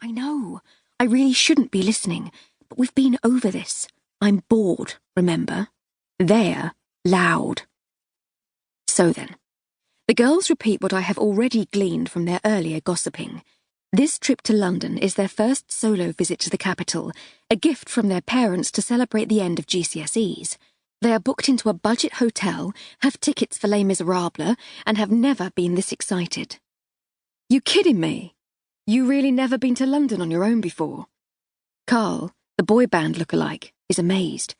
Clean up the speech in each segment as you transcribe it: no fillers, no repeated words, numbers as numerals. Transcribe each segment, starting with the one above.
I know. I really shouldn't be listening, but we've been over this. I'm bored, remember? They're loud. So then, the girls repeat what I have already gleaned from their earlier gossiping. This trip to London is their first solo visit to the capital, a gift from their parents to celebrate the end of GCSEs. They are booked into a budget hotel, have tickets for Les Miserables, and have never been this excited. You kidding me? You really never been to London on your own before? Carl, the boy band lookalike, is amazed.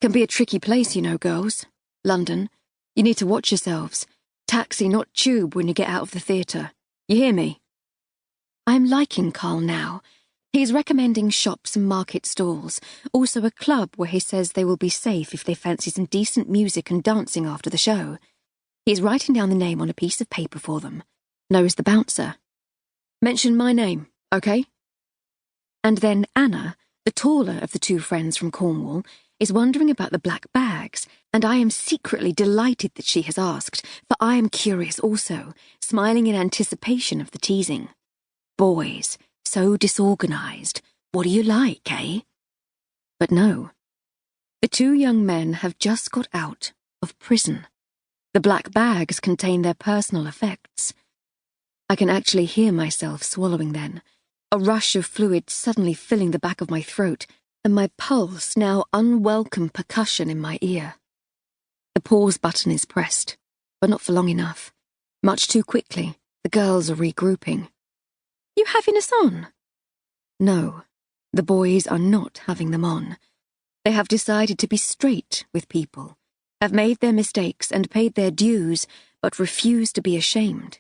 Can be a tricky place, you know, girls. London. You need to watch yourselves. Taxi, not tube, when you get out of the theatre. You hear me? I'm liking Carl now. He's recommending shops and market stalls, also a club where he says they will be safe if they fancy some decent music and dancing after the show. He's writing down the name on a piece of paper for them. Knows the bouncer. Mention my name, okay? And then Anna, the taller of the two friends from Cornwall, is wondering about the black bags, and I am secretly delighted that she has asked, for I am curious also, smiling in anticipation of the teasing. Boys, so disorganized. What do you like, eh? But no. The two young men have just got out of prison. The black bags contain their personal effects. I can actually hear myself swallowing then, a rush of fluid suddenly filling the back of my throat, and my pulse now unwelcome percussion in my ear. The pause button is pressed, but not for long enough. Much too quickly, the girls are regrouping. You having us on? No, the boys are not having them on. They have decided to be straight with people, have made their mistakes and paid their dues, but refuse to be ashamed.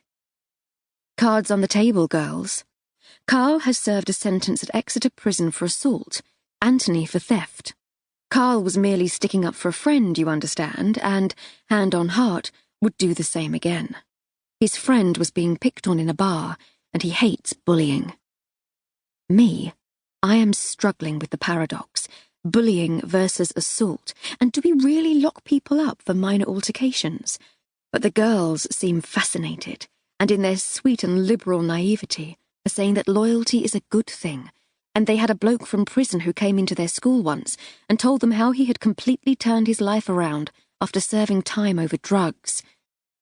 Cards on the table, girls. Carl has served a sentence at Exeter Prison for assault, Anthony for theft. Carl was merely sticking up for a friend, you understand, and, hand on heart, would do the same again. His friend was being picked on in a bar, and he hates bullying. Me, I am struggling with the paradox, bullying versus assault, and do we really lock people up for minor altercations? But the girls seem fascinated, and in their sweet and liberal naivety, are saying that loyalty is a good thing, and they had a bloke from prison who came into their school once and told them how he had completely turned his life around after serving time over drugs.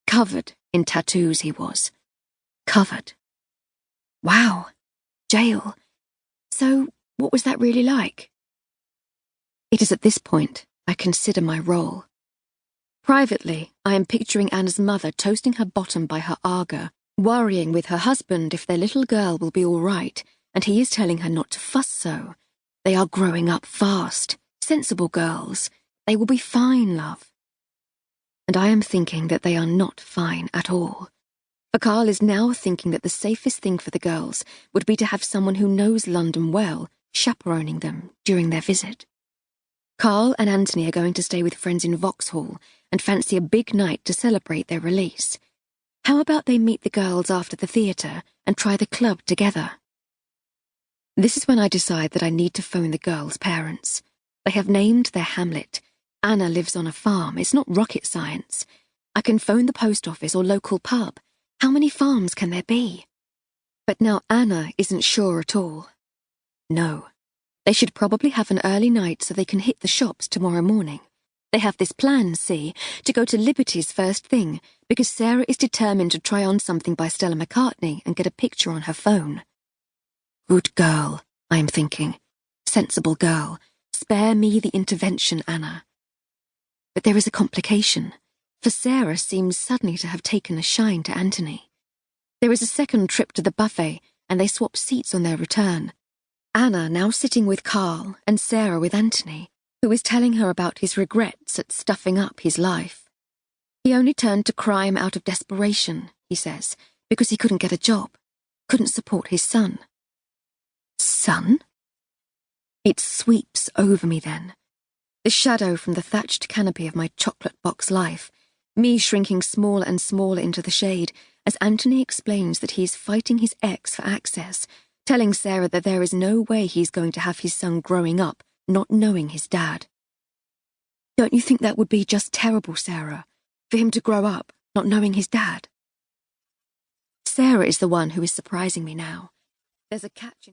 Covered in tattoos he was. Covered. Wow. Jail. So, what was that really like? It is at this point I consider my role. Privately, I am picturing Anna's mother toasting her bottom by her Aga, worrying with her husband if their little girl will be all right, and he is telling her not to fuss so. They are growing up fast, sensible girls. They will be fine, love. And I am thinking that they are not fine at all. For Carl is now thinking that the safest thing for the girls would be to have someone who knows London well chaperoning them during their visit. Carl and Anthony are going to stay with friends in Vauxhall and fancy a big night to celebrate their release. How about they meet the girls after the theatre and try the club together? This is when I decide that I need to phone the girls' parents. They have named their hamlet. Anna lives on a farm. It's not rocket science. I can phone the post office or local pub. How many farms can there be? But now Anna isn't sure at all. No. They should probably have an early night so they can hit the shops tomorrow morning. They have this plan, see, to go to Liberty's first thing, because Sarah is determined to try on something by Stella McCartney and get a picture on her phone. Good girl, I am thinking. Sensible girl. Spare me the intervention, Anna. But there is a complication, for Sarah seems suddenly to have taken a shine to Anthony. There is a second trip to the buffet, and they swap seats on their return. Anna now sitting with Carl and Sarah with Anthony, who is telling her about his regrets at stuffing up his life. He only turned to crime out of desperation, he says, because he couldn't get a job, couldn't support his son. Son? It sweeps over me then. The shadow from the thatched canopy of my chocolate box life, me shrinking smaller and smaller into the shade as Anthony explains that he is fighting his ex for access, telling Sarah that there is no way he's going to have his son growing up not knowing his dad. Don't you think that would be just terrible, Sarah, for him to grow up not knowing his dad? Sarah is the one who is surprising me now. There's a catch in